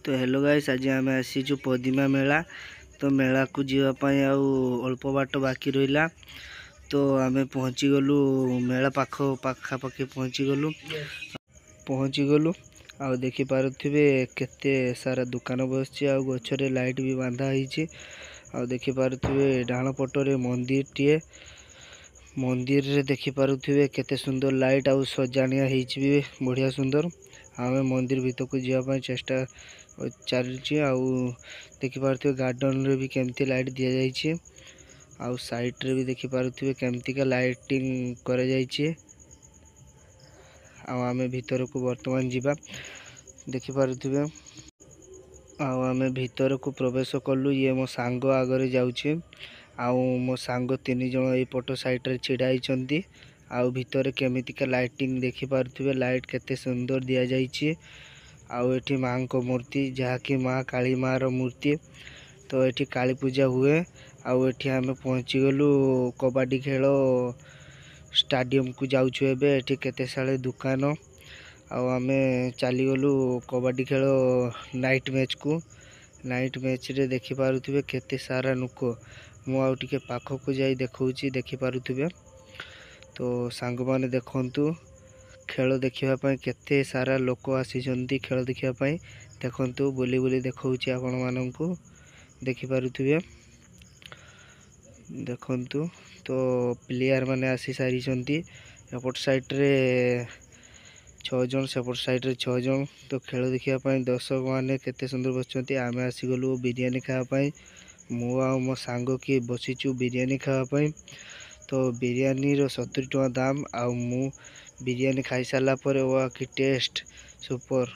तो hello guys, आज आम आसीचु पदिमा मेला। तो मेला को जीवाई अल्प बाट बाकी रहा। तो आम पहुँची गलु मेला पाखापाखि पहुँची गलु आ देखि पारुथिबे केते सारा दुकान बसछि आ गछरे लाइट भी बांधा होईछि। आ देखि पारुथिबे डाण पटरे मंदिर रे देखि पारुथिबे केते सुंदर लाइट आ सजाणिया होईछि भी बढ़िया सुंदर। आमे मंदिर भीतर को जीवा चेष्टा चलछि। आ देखि पारुथिबे गार्डन रे भी केमती लाइट दिया जाईछि। आ साइड रे भी देखि पारुथिबे केमती का लाइटिंग करे जाईछि। आमे भीतर को वर्तमान जीवा देखि पारुथिबे। आमे भीतर को प्रवेश कलु। ये मो सांग आगरे जाउछि। मो सांग 3 जण ए पटो साइड रे छिड़ा हिचंती। भीतर केमिति का लाइटिंग देखि पारुथिबे, लाइट केते सुंदर दिया जाईछि। एठी मां को मूर्ति जहा कि मां काली मां रो मूर्ति। तो एठी काली पूजा हुए। एठी आमे पहुंची गलु कबड्डी खेल स्टेडियम को जाउछु। एबे एठी केते सारे दुकान आमे चली गलु कबड्डी खेल नाइट मैच को। नाइट मैच रे देखि पारुथिबे केते सारा नुक। मु आउ टिके पाखो को जाई देखौछि, देखि पारुथिबे। तो सांग माने देखंतु खेल देखिबा पई केते सारा लोक आसीचंती। खेल देखिबा पई देखंतु बुली बुली देखौछि आपण माननकु, देखि पारुथिबे देखंतु। तो प्लेयर माने आसी सारी चंती। एपट साइड रे 6 जन, सेपट साइड रे 6 जन। तो खेल देखिबा पई दर्शक माने केते सुंदर बसचंती। आमे आसी गलु बिरयानी खावा पई। मु आ मो सांग की बसिचु बिरयानी खावा पई। तो बिरयानी रो 70 टका दाम। मु बिरयानी खाई सारला परे वा की टेस्ट सुपर।